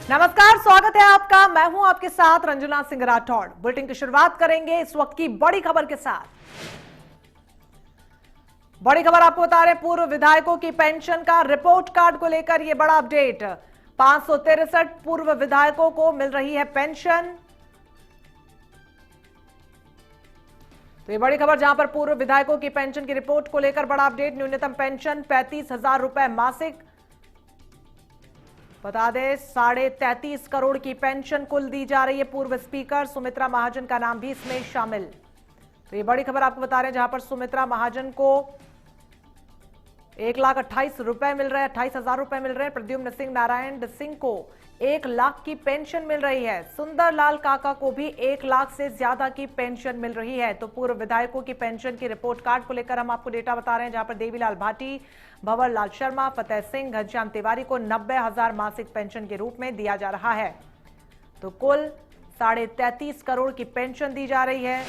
नमस्कार, स्वागत है आपका। मैं हूं आपके साथ रंजना सिंह राठौड़। बुलेटिन की शुरुआत करेंगे इस वक्त की बड़ी खबर के साथ। बड़ी खबर आपको बता रहे हैं, पूर्व विधायकों की पेंशन का रिपोर्ट कार्ड को लेकर यह बड़ा अपडेट। 563 पूर्व विधायकों को मिल रही है पेंशन। तो ये बड़ी खबर, जहां पर पूर्व विधायकों की पेंशन की रिपोर्ट को लेकर बड़ा अपडेट। न्यूनतम पेंशन 35,000 रुपए मासिक। बता दें 33.5 करोड़ की पेंशन कुल दी जा रही है। पूर्व स्पीकर सुमित्रा महाजन का नाम भी इसमें शामिल। तो ये बड़ी खबर आपको बता रहे हैं, जहां पर सुमित्रा महाजन को 1,28,000 रुपए मिल रहे हैं, 28,000 रुपए मिल रहे हैं। प्रद्युम्न सिंह नारायण सिंह को 1 लाख की पेंशन मिल रही है। सुंदरलाल काका को भी 1 लाख से ज्यादा की पेंशन मिल रही है। तो पूर्व विधायकों की पेंशन की रिपोर्ट कार्ड को लेकर हम आपको डेटा बता रहे हैं, जहां पर देवीलाल भाटी, भंवरलाल शर्मा, फतेह सिंह, घनश्याम तिवारी को 90,000 मासिक पेंशन के रूप में दिया जा रहा है। तो कुल 33.5 करोड़ की पेंशन दी जा रही है।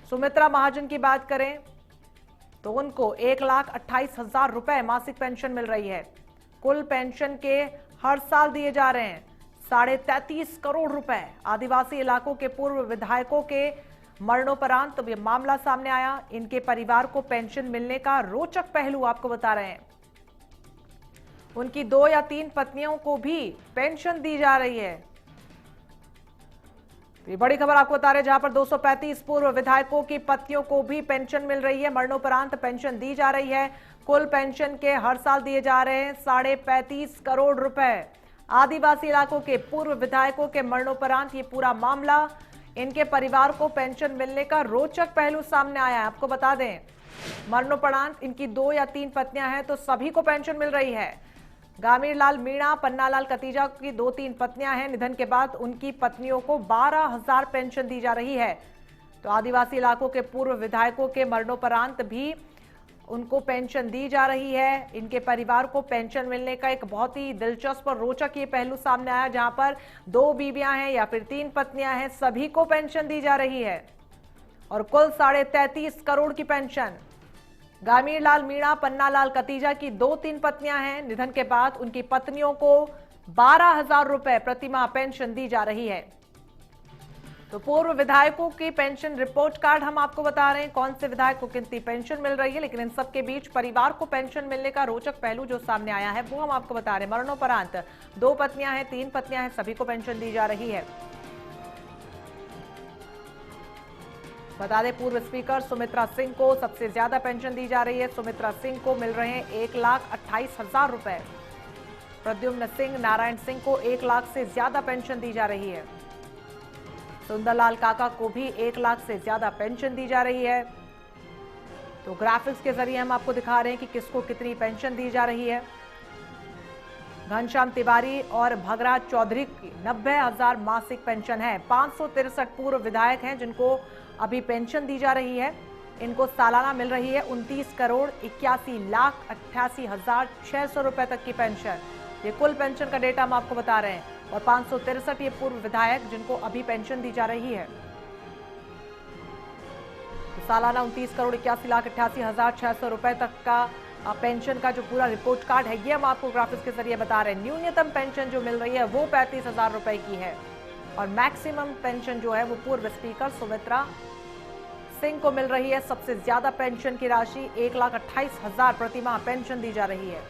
सुमित्रा महाजन की बात करें तो उनको 1,28,000 रुपए मासिक पेंशन मिल रही है। कुल पेंशन के हर साल दिए जा रहे हैं 33.5 करोड़ रुपए। आदिवासी इलाकों के पूर्व विधायकों के मरणोपरांत यह मामला सामने आया। इनके परिवार को पेंशन मिलने का रोचक पहलू आपको बता रहे हैं। उनकी 2 या 3 पत्नियों को भी पेंशन दी जा रही है। ये बड़ी खबर आपको बता रहे हैं, जहां पर 235 पूर्व विधायकों की पत्नियों को भी पेंशन मिल रही है। मरणोपरांत पेंशन दी जा रही है। कुल पेंशन के हर साल दिए जा रहे हैं 35.5 करोड़ रुपए। आदिवासी इलाकों के पूर्व विधायकों के मरणोपरांत ये पूरा मामला, इनके परिवार को पेंशन मिलने का रोचक पहलू सामने आया है। आपको बता दें, मरणोपरांत इनकी 2 या 3 पत्नियां हैं तो सभी को पेंशन मिल रही है। गामीर लाल मीणा, पन्नालाल कतीजा की 2-3 पत्नियां हैं। निधन के बाद उनकी पत्नियों को 12,000 पेंशन दी जा रही है। तो आदिवासी इलाकों के पूर्व विधायकों के मरणोपरांत भी उनको पेंशन दी जा रही है। इनके परिवार को पेंशन मिलने का एक बहुत ही दिलचस्प और रोचक ये पहलू सामने आया, जहां पर 2 बीवियां हैं या फिर 3 पत्नियां हैं, सभी को पेंशन दी जा रही है। और कुल 33.5 करोड़ की पेंशन। गामीर लाल मीणा, पन्नालाल कतीजा की 2-3 पत्नियां हैं। निधन के बाद उनकी पत्नियों को 12,000 रुपए प्रतिमाह पेंशन दी जा रही है। तो पूर्व विधायकों की पेंशन रिपोर्ट कार्ड हम आपको बता रहे हैं, कौन से विधायक को कितनी पेंशन मिल रही है। लेकिन इन सबके बीच परिवार को पेंशन मिलने का रोचक पहलू जो सामने आया है वो हम आपको बता रहे हैं। मरणोपरांत 2 पत्नियां हैं, 3 पत्नियां हैं, सभी को पेंशन दी जा रही है। बता दें, पूर्व स्पीकर सुमित्रा सिंह को सबसे ज्यादा पेंशन दी जा रही है। सुमित्रा सिंह को मिल रहे हैं 1,28,000 रुपए। प्रद्युम्न सिंह नारायण सिंह को 1 लाख से ज्यादा पेंशन दी जा रही है। सुंदरलाल काका को भी 1 लाख से ज्यादा पेंशन दी जा रही है। तो ग्राफिक्स के जरिए हम आपको दिखा रहे हैं कि किसको कितनी पेंशन दी जा रही है। घनश्याम तिवारी और भगराज चौधरी की 90,000 मासिक पेंशन है। 563 पूर्व विधायक हैं जिनको अभी पेंशन दी जा रही है। इनको सालाना मिल रही है 29 करोड़ 81,88,600 रुपए तक की पेंशन। ये कुल पेंशन का डेटा हम आपको बता रहे हैं। और 563 ये पूर्व विधायक जिनको अभी पेंशन दी जा रही है। तो सालाना 29 करोड़ 81,88,600 रुपए तक का पेंशन का जो पूरा रिपोर्ट कार्ड है, ये हम आपको ग्राफिक्स के जरिए बता रहे हैं। न्यूनतम पेंशन जो मिल रही है वो 35,000 रुपए की है। और मैक्सिमम पेंशन जो है वो पूर्व स्पीकर सुमित्रा सिंह को मिल रही है। सबसे ज्यादा पेंशन की राशि 1,28,000 प्रतिमाह पेंशन दी जा रही है।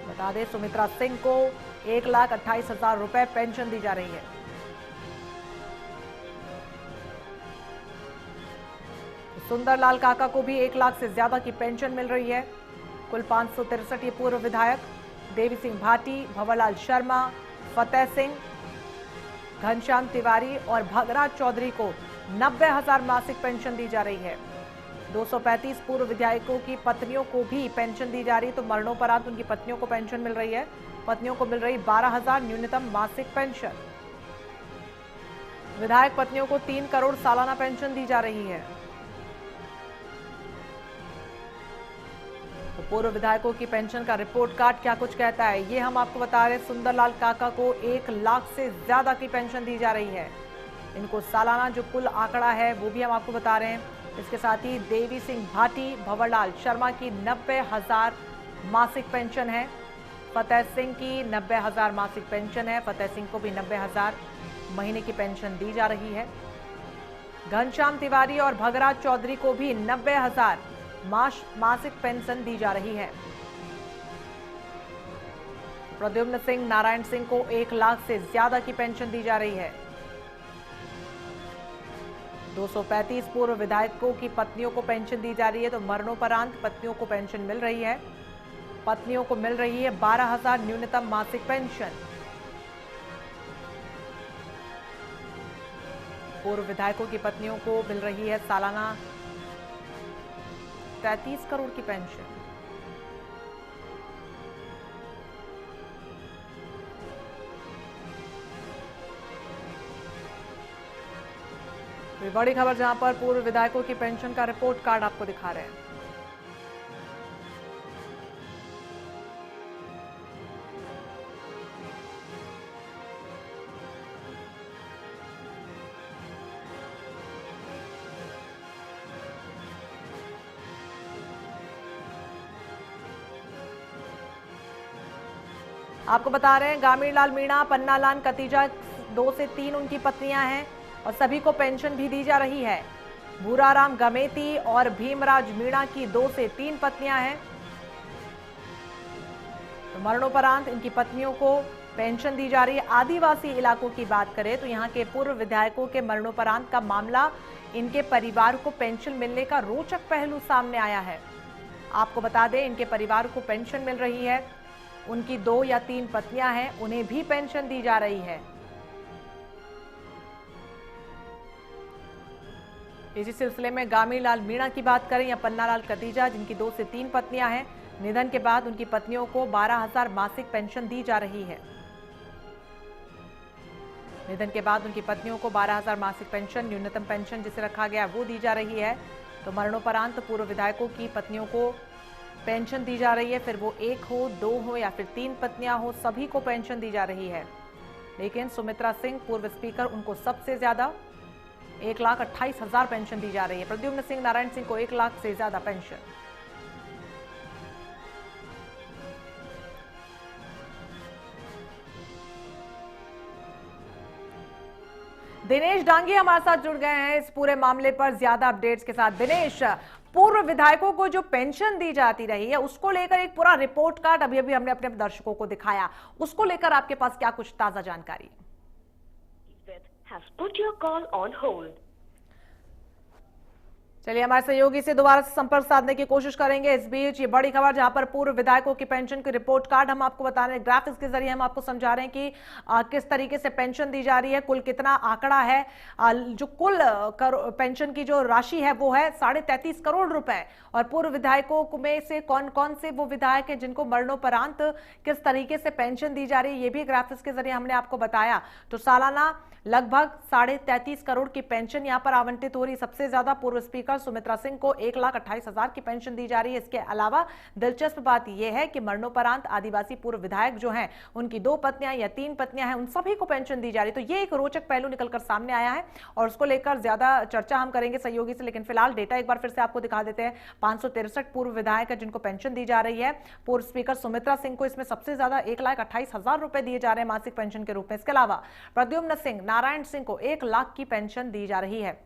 बता दें, सुमित्रा सिंह को 1,28,000 रुपए पेंशन दी जा रही है। सुंदरलाल काका को भी 1 लाख से ज्यादा की पेंशन मिल रही है। कुल 563 ये पूर्व विधायक देवी सिंह भाटी, भंवरलाल शर्मा, फतेह सिंह, घनश्याम तिवारी और भगराज चौधरी को 90,000 मासिक पेंशन दी जा रही है। 235 पूर्व विधायकों की पत्नियों को भी पेंशन दी जा रही है। तो मरणोपरांत उनकी पत्नियों को पेंशन मिल रही है। पत्नियों को मिल रही 12,000 न्यूनतम मासिक पेंशन। विधायक पत्नियों को 3 करोड़ सालाना पेंशन दी जा रही है। तो पूर्व विधायकों की पेंशन का रिपोर्ट कार्ड क्या कुछ कहता है, ये हम आपको बता रहे हैं। सुंदरलाल काका को 1 लाख से ज्यादा की पेंशन दी जा रही है। इनको सालाना जो कुल आंकड़ा है वो भी हम आपको बता रहे हैं। इसके साथ ही देवी सिंह भाटी, भंवरलाल शर्मा की 90,000 मासिक पेंशन है। फतेह सिंह की 90,000 मासिक पेंशन है। फतेह सिंह को भी 90,000 महीने की पेंशन दी जा रही है। घनश्याम तिवारी और भगराज चौधरी को भी 90,000 मासिक पेंशन दी जा रही है। प्रद्युम्न सिंह, नारायण सिंह को 1 लाख से ज्यादा की पेंशन दी जा रही है। 235 पूर्व विधायकों की पत्नियों को पेंशन दी जा रही है, तो मरणोपरांत पत्नियों को पेंशन मिल रही है। पत्नियों को मिल रही है 12,000 न्यूनतम मासिक पेंशन। पूर्व विधायकों की पत्नियों को मिल रही है सालाना 33 करोड़ की पेंशन। बड़ी खबर जहां पर पूर्व विधायकों की पेंशन का रिपोर्ट कार्ड आपको दिखा रहे हैं। आपको बता रहे हैं गामीर लाल मीणा, पन्ना लाल कतीजा 2 से 3 उनकी पत्नियां हैं और सभी को पेंशन भी दी जा रही है। भूराराम गमेती और भीमराज मीणा की 2 से 3 पत्नियां हैं। तो मरणोपरांत इनकी पत्नियों को पेंशन दी जा रही है। आदिवासी इलाकों की बात करें तो यहाँ के पूर्व विधायकों के मरणोपरांत का मामला, इनके परिवार को पेंशन मिलने का रोचक पहलू सामने आया है। आपको बता दें इनके परिवार को पेंशन मिल रही है। उनकी 2 या 3 पत्नियां हैं, उन्हें भी पेंशन दी जा रही है। इसी सिलसिले में गामीर लाल मीणा की बात करें या पन्ना लाल कतीजा, जिनकी 2 से 3 पत्नियां हैं, निधन के बाद उनकी पत्नियों को 12,000 मासिक पेंशन दी जा रही है। निधन के बाद उनकी पत्नियों को 12,000 मासिक पेंशन, न्यूनतम पेंशन जिसे रखा गया वो दी जा रही है। तो मरणोपरांत पूर्व विधायकों की पत्नियों को पेंशन दी जा रही है, फिर वो 1 हो, 2 हो या फिर 3 पत्नियां हो, सभी को पेंशन दी जा रही है। लेकिन सुमित्रा सिंह पूर्व स्पीकर, उनको सबसे ज्यादा 1,28,000 पेंशन दी जा रही है। प्रद्युम्न सिंह, नारायण सिंह को 1 लाख से ज्यादा पेंशन। दिनेश डांगी हमारे साथ जुड़ गए हैं इस पूरे मामले पर ज्यादा अपडेट्स के साथ। दिनेश, पूर्व विधायकों को जो पेंशन दी जाती रही है उसको लेकर एक पूरा रिपोर्ट कार्ड अभी अभी हमने अपने दर्शकों को दिखाया, उसको लेकर आपके पास क्या कुछ ताजा जानकारी? चलिए हमारे सहयोगी से दोबारा से संपर्क साधने की कोशिश करेंगे। इस बीच ये बड़ी खबर जहां पर पूर्व विधायकों की पेंशन की रिपोर्ट कार्ड हम आपको बता रहे हैं, ग्राफिक्स के जरिए हम आपको समझा रहे हैं कि किस तरीके से पेंशन दी जा रही है, कुल कितना आंकड़ा है। जो कुल पेंशन की जो राशि है वो है 33.5 करोड़ रुपए। और पूर्व विधायकों में से कौन कौन से वो विधायक है जिनको मरणोपरांत किस तरीके से पेंशन दी जा रही है, ये भी ग्राफिक्स के जरिए हमने आपको बताया। तो सालाना लगभग 33.5 करोड़ की पेंशन यहां पर आवंटित हो रही। सबसे ज्यादा पूर्व स्पीकर सुमित्रा सिंह को 1,28,000 की पेंशन दी जा रही है। इसके अलावा दिलचस्प बात यह है कि मरणोपरांत आदिवासी पूर्व विधायक जो हैं, उनकी 2 पत्नियां या 3 पत्नियां हैं, उन सभी को पेंशन दी जा रही है। तो ये एक रोचक पहलू निकलकर सामने आया है और उसको लेकर ज्यादा चर्चा हम करेंगे सहयोगी से। लेकिन फिलहाल डेटा एक बार फिर से आपको दिखा देते हैं। 563 पूर्व विधायक है जिनको पेंशन दी जा रही है। पूर्व स्पीकर सुमित्रा सिंह को इसमें सबसे ज्यादा 1,28,000 रुपए दिए जा रहे हैं मासिक पेंशन के रूप में। इसके अलावा प्रद्युम्न सिंह, नारायण सिंह को 1 लाख की पेंशन दी जा रही है।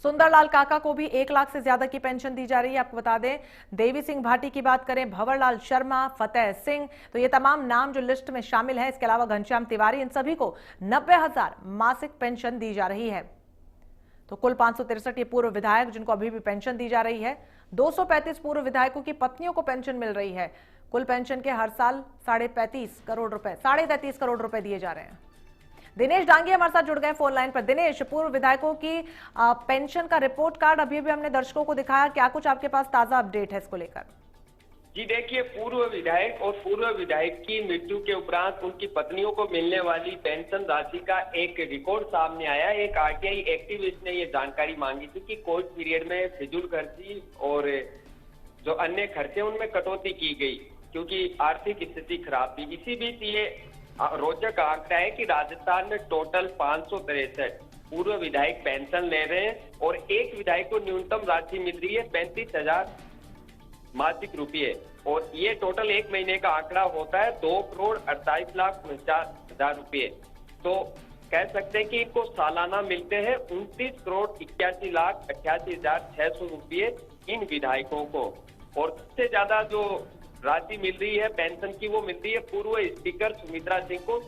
सुंदरलाल काका को भी 1 लाख से ज्यादा की पेंशन दी जा रही है। आपको बता दें देवी सिंह भाटी की बात करें, भंवरलाल शर्मा, फतेह सिंह, तो ये तमाम नाम जो लिस्ट में शामिल है। इसके अलावा घनश्याम तिवारी, इन सभी को 90,000 मासिक पेंशन दी जा रही है। तो कुल 563 ये पूर्व विधायक जिनको अभी भी पेंशन दी जा रही है। 235 पूर्व विधायकों की पत्नियों को पेंशन मिल रही है। कुल पेंशन के हर साल 33.5 करोड़ रुपए 33.5 करोड़ रुपए दिए जा रहे हैं। दिनेश डांगी हमारे साथ जुड़ गए फोन लाइन पर। दिनेश, पूर्व विधायकों की पेंशन का रिपोर्ट कार्ड अभी भी हमने दर्शकों को दिखाया, क्या कुछ आपके पास ताजा अपडेट है इसको लेकर? जी देखिए, पूर्व विधायक और पूर्व विधायक की मृत्यु के उपरांत उनकी पत्नियों को मिलने वाली पेंशन राशि का एक रिकॉर्ड सामने आया। एक आरटीआई एक्टिविस्ट ने ये जानकारी मांगी थी कि कोर्ट पीरियड में फिजूल खर्ची और जो अन्य खर्चे उनमें कटौती की गई क्योंकि आर्थिक स्थिति खराब थी। इसी बीच ये रोचक आंकड़ा है कि राजस्थान में टोटल 563 पूर्व विधायक पेंशन ले रहे हैं और एक विधायक को न्यूनतम राशि मिल रही है 35,000 मासिक रुपये, और ये टोटल एक महीने का आंकड़ा होता है 2,48,49,000 रुपये। तो कह सकते हैं कि इनको सालाना मिलते हैं 29,81,88,600 रुपये इन विधायकों को। और सबसे ज्यादा जो राशि मिल रही है पेंशन की, वो मिल रही है पूर्व स्पीकर सुमित्रा सिंह को,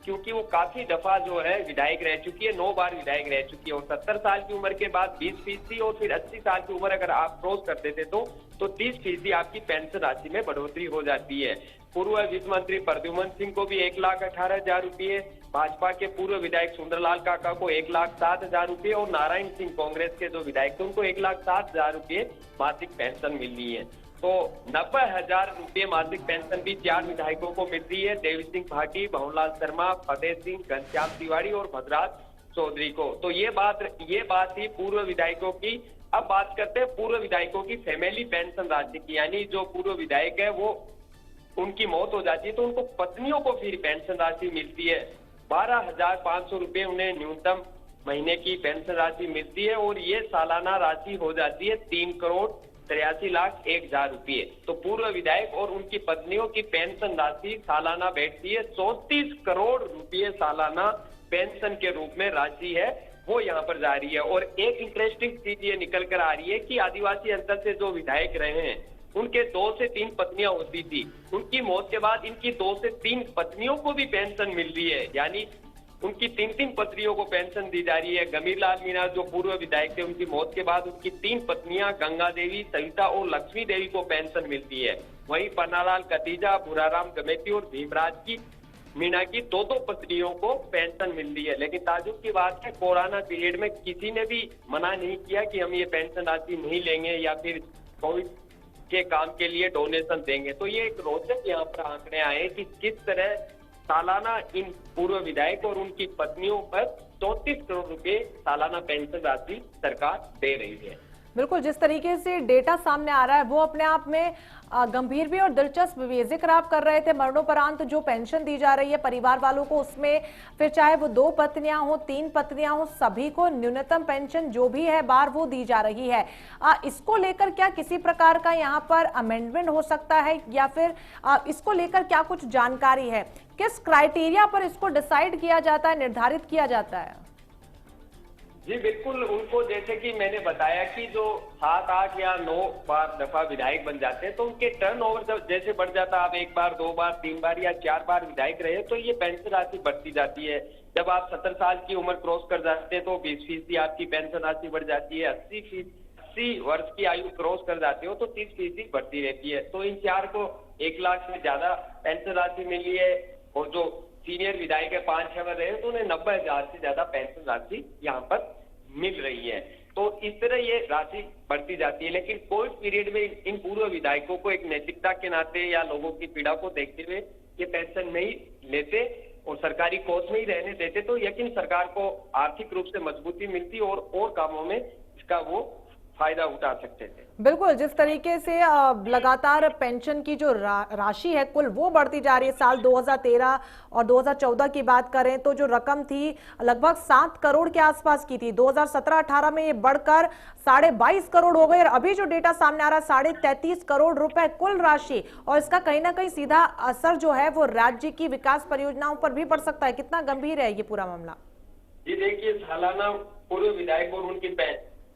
क्योंकि वो काफी दफा जो है विधायक रह चुकी है, 9 बार विधायक रह चुकी है। और 70 साल की उम्र के बाद 20% और फिर 80 साल की उम्र अगर आप क्रॉस कर देते तो 30% आपकी पेंशन राशि में बढ़ोतरी हो जाती है। पूर्व वित्त मंत्री प्रद्युमन सिंह को भी 1,18,000 रुपये, भाजपा के पूर्व विधायक सुंदरलाल काका को 1,07,000 रुपये, और नारायण सिंह कांग्रेस के जो विधायक थे उनको 1,07,000 रुपये मासिक पेंशन मिल रही है। तो 90,000 रुपये मासिक पेंशन भी 4 विधायकों को मिल रही है, देवी सिंह भाटी, भवनलाल शर्मा, फतेह सिंह, घनश्याम तिवारी और भद्राज चौधरी को। तो ये बात थी पूर्व विधायकों की। अब बात करते हैं पूर्व विधायकों की फैमिली पेंशन राशि की, यानी जो पूर्व विधायक है वो उनकी मौत हो जाती है तो उनको पत्नियों को फिर पेंशन राशि मिलती है। 12,500 रुपये उन्हें न्यूनतम महीने की पेंशन राशि मिलती है, और ये सालाना राशि हो जाती है 3,83,01,000 रुपये। तो पूर्व विधायक और उनकी पत्नियों की पेंशन राशि सालाना बैठती है 34 करोड़ रुपये सालाना पेंशन के रूप में राशि है वो यहाँ पर जा रही है। और एक इंटरेस्टिंग चीज ये निकल कर आ रही है कि आदिवासी अंचल से जो विधायक रहे हैं उनके 2 से 3 पत्नियां होती थी, उनकी मौत के बाद इनकी 2 से 3 पत्नियों को भी पेंशन मिल रही है, यानी उनकी 3 पत्नियों को पेंशन दी जा रही है। गमीर लाल मीणा जो पूर्व विधायक थे उनकी मौत के बाद उनकी 3 पत्नियां गंगा देवी, सविता और लक्ष्मी देवी को पेंशन मिलती है। वहीं पन्नालाल कतीजा, भूराराम गमेती और भीमराज की मीणा की 2 पत्नियों को पेंशन मिल रही है। लेकिन ताजुब की बात है, कोरोना पीरियड में किसी ने भी मना नहीं किया कि हम ये पेंशन राशि नहीं लेंगे या फिर कोविड के काम के लिए डोनेशन देंगे। तो ये एक रोचक यहाँ पर आंकड़े आए कि किस तरह सालाना इन पूर्व विधायक और उनकी पत्नियों पर 34 करोड़ रुपए सालाना पेंशन राशि सरकार दे रही है। बिल्कुल, जिस तरीके से डेटा सामने आ रहा है वो अपने आप में गंभीर भी और दिलचस्प भी। जिक्र आप कर रहे थे मरणोपरांत जो पेंशन दी जा रही है परिवार वालों को, उसमें फिर चाहे वो 2 पत्नियां हो, 3 पत्नियां हो, सभी को न्यूनतम पेंशन जो भी है बार वो दी जा रही है। इसको लेकर क्या किसी प्रकार का यहाँ पर अमेंडमेंट हो सकता है, या फिर इसको लेकर क्या कुछ जानकारी है? किस क्राइटेरिया पर इसको डिसाइड किया जाता है, निर्धारित किया जाता है? जी बिल्कुल, उनको जैसे कि मैंने बताया कि जो 7, 8 या 9 बार दफा विधायक बन जाते हैं तो उनके टर्नओवर जब जैसे बढ़ जाता है, आप 1 बार, 2 बार, 3 बार या 4 बार विधायक रहे तो ये पेंशन राशि बढ़ती जाती है। जब आप 70 साल की उम्र क्रॉस कर जाते हैं तो 20% आपकी पेंशन राशि बढ़ जाती है। 80 वर्ष की आयु क्रॉस कर जाते हो तो 30% बढ़ती रहती है। तो इन 4 को 1 लाख से ज्यादा पेंशन राशि मिली है, और जो सीनियर विधायक है 5-6 बार रहे तो उन्हें 90,000 से ज्यादा पेंशन राशि यहाँ पर मिल रही है। तो इस तरह ये राशि बढ़ती जाती है। लेकिन कोविड पीरियड में इन पूर्व विधायकों को एक नैतिकता के नाते या लोगों की पीड़ा को देखते हुए ये पेंशन नहीं लेते और सरकारी कोष में ही रहने देते तो यकीन सरकार को आर्थिक रूप से मजबूती मिलती और कामों में इसका वो फायदा उठा सकते थे। बिल्कुल, जिस तरीके से लगातार पेंशन की जो राशि है कुल वो बढ़ती जा रही है। साल 2013 और 2014 की बात करें तो जो रकम थी लगभग 7 करोड़ के आसपास की थी। 2017-18 में ये बढ़कर 22.5 करोड़ हो गई, और अभी जो डेटा सामने आ रहा है 33.5 करोड़ रुपए कुल राशि। और इसका कहीं ना कहीं सीधा असर जो है वो राज्य की विकास परियोजनाओं पर भी पड़ सकता है। कितना गंभीर है ये पूरा मामला? जी देखिए, सालाना पूर्व विधायक और उनकी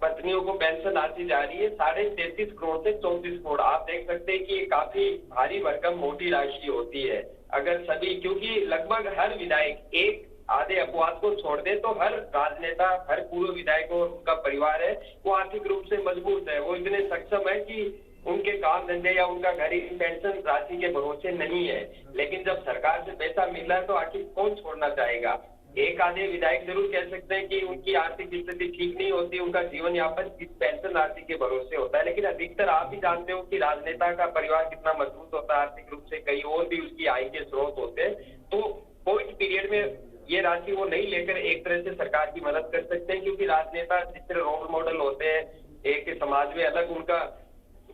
पत्नियों को पेंशन राशि जा रही है 33.5 करोड़ से 34 करोड़। आप देख सकते हैं कि ये काफी भारी भरकम मोटी राशि होती है। अगर सभी, क्योंकि लगभग हर विधायक एक आधे अपवाद को छोड़ दे तो हर राजनेता, हर पूर्व विधायक और उनका परिवार है वो आर्थिक रूप से मजबूत है, वो इतने सक्षम है कि उनके काम धंधे या उनका घर इन पेंशन राशि के भरोसे नहीं है। लेकिन जब सरकार से पैसा मिल रहा है तो आखिर कौन छोड़ना चाहेगा। एक आधे विधायक जरूर कह सकते हैं कि उनकी आर्थिक स्थिति ठीक नहीं होती, उनका जीवन यापन इस पेंशन राशि के भरोसे होता है। लेकिन अधिकतर आप ही जानते हो कि राजनेता का परिवार कितना मजबूत होता है आर्थिक रूप से, कई और भी उसकी आय के स्रोत होते हैं। तो कोविड पीरियड में ये राशि वो नहीं लेकर एक तरह से सरकार की मदद कर सकते हैं, क्योंकि राजनेता जिस तरह रोल मॉडल होते हैं, एक समाज में अलग उनका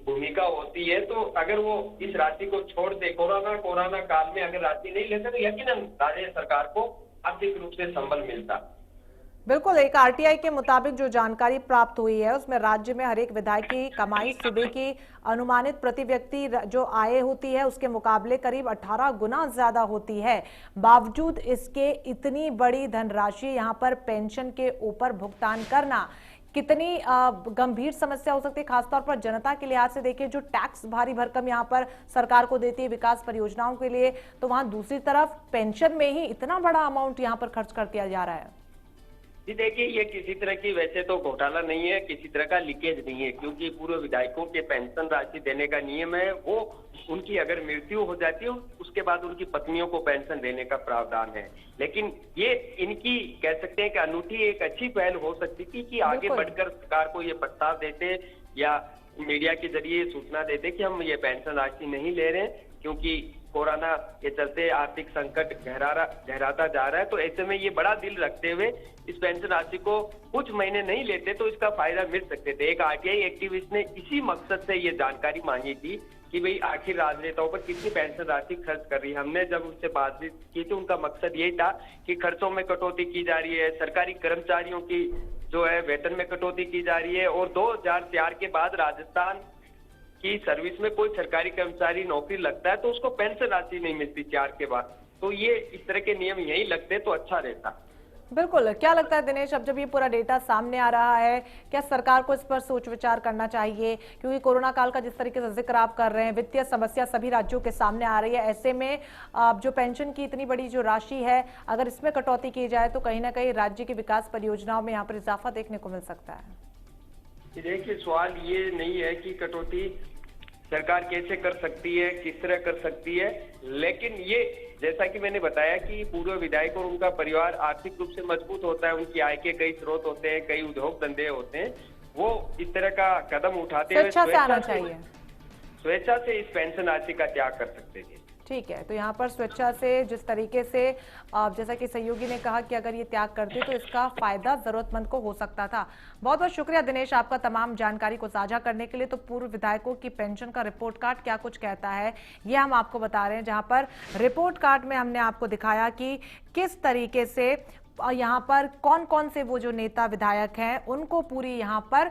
भूमिका होती है। तो अगर वो इस राशि को छोड़ दे कोरोना काल में अगर राशि नहीं लेते तो यकीनन राज्य सरकार को आर्थिक रूप से संबल मिलता। बिल्कुल, एक आरटीआई के मुताबिक जो जानकारी प्राप्त हुई है उसमें राज्य में हर एक विधायक की कमाई सूबे की अनुमानित प्रति व्यक्ति जो आय होती है उसके मुकाबले करीब 18 गुना ज्यादा होती है। बावजूद इसके इतनी बड़ी धनराशि यहाँ पर पेंशन के ऊपर भुगतान करना कितनी गंभीर समस्या हो सकती है, खासतौर पर जनता के लिहाज से। देखिए, जो टैक्स भारी भरकम यहाँ पर सरकार को देती है विकास परियोजनाओं के लिए, तो वहां दूसरी तरफ पेंशन में ही इतना बड़ा अमाउंट यहाँ पर खर्च कर दिया जा रहा है। जी देखिए, ये किसी तरह की वैसे तो घोटाला नहीं है, किसी तरह का लीकेज नहीं है, क्योंकि पूर्व विधायकों के पेंशन राशि देने का नियम है। वो उनकी अगर मृत्यु हो जाती है उसके बाद उनकी पत्नियों को पेंशन देने का प्रावधान है। लेकिन ये इनकी कह सकते हैं कि अनूठी एक अच्छी पहल हो सकती थी कि आगे बढ़कर सरकार को ये प्रस्ताव देते या मीडिया के जरिए सूचना देते कि हम ये पेंशन राशि नहीं ले रहे हैं, क्योंकि कोरोना के चलते आर्थिक संकट गहराता जा रहा है। तो ऐसे में ये बड़ा दिल रखते हुए इस पेंशन राशि को कुछ महीने नहीं लेते तो इसका फायदा मिल सकते थे। एक आरटीआई एक्टिविस्ट ने इसी मकसद से ये जानकारी मांगी थी कि भाई आखिर राजनेताओं पर कितनी पेंशन राशि खर्च कर रही है। हमने जब उनसे बातचीत की तो उनका मकसद यही था कि खर्चों में कटौती की जा रही है, सरकारी कर्मचारियों की जो है वेतन में कटौती की जा रही है, और 2004 के बाद राजस्थान की सर्विस में कोई सरकारी कर्मचारी नौकरी लगता है तो उसको पेंशन राशि नहीं मिलती 4 के बाद। तो ये इस तरह के नियम यही लगते तो अच्छा रहता। बिल्कुल, क्या लगता है दिनेश, अब जब ये पूरा डेटा सामने आ रहा है, क्या सरकार को इस पर सोच विचार करना चाहिए? क्योंकि कोरोना काल का जिस तरीके से जिक्र आप कर रहे हैं, वित्तीय समस्या सभी राज्यों के सामने आ रही है। ऐसे में जो पेंशन की इतनी बड़ी जो राशि है, अगर इसमें कटौती की जाए तो कहीं ना कहीं राज्य की विकास परियोजनाओं में यहाँ पर इजाफा देखने को मिल सकता है। देखिए, सवाल ये नहीं है कि कटौती सरकार कैसे कर सकती है, किस तरह कर सकती है, लेकिन ये जैसा कि मैंने बताया कि पूर्व विधायक और उनका परिवार आर्थिक रूप से मजबूत होता है, उनकी आय के कई स्रोत होते हैं, कई उद्योग धंधे होते हैं, वो इस तरह का कदम उठाते हुए स्वेच्छा से इस पेंशन राशि का त्याग कर सकते थे। ठीक है, तो यहाँ पर स्वेच्छा से जिस तरीके से जैसा कि सहयोगी ने कहा कि अगर ये त्याग करते तो इसका फायदा जरूरतमंद को हो सकता था। बहुत बहुत शुक्रिया दिनेश आपका तमाम जानकारी को साझा करने के लिए। तो पूर्व विधायकों की पेंशन का रिपोर्ट कार्ड क्या कुछ कहता है ये हम आपको बता रहे हैं, जहां पर रिपोर्ट कार्ड में हमने आपको दिखाया कि किस तरीके से यहाँ पर कौन कौन से वो जो नेता विधायक हैं उनको पूरी यहाँ पर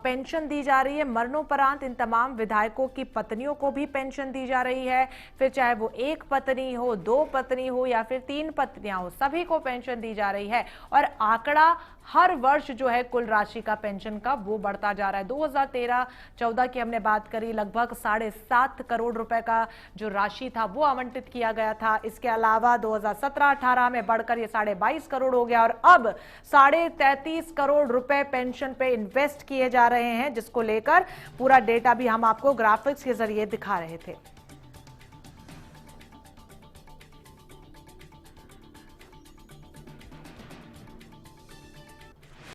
पेंशन दी जा रही है। मरणोपरांत इन तमाम विधायकों की पत्नियों को भी पेंशन दी जा रही है, फिर चाहे वो एक पत्नी हो, 2 पत्नी हो या फिर 3 पत्नियां हो, सभी को पेंशन दी जा रही है। और आंकड़ा हर वर्ष जो है कुल राशि का पेंशन का वो बढ़ता जा रहा है। 2013-14 की हमने बात करी, लगभग 7.5 करोड़ रुपए का जो राशि था वो आवंटित किया गया था। इसके अलावा 2017-18 में बढ़कर ये 22.5 करोड़ हो गया और अब 33.5 करोड़ रुपए पेंशन पे इन्वेस्ट किए जा रहे हैं, जिसको लेकर पूरा डेटा भी हम आपको ग्राफिक्स के जरिए दिखा रहे थे।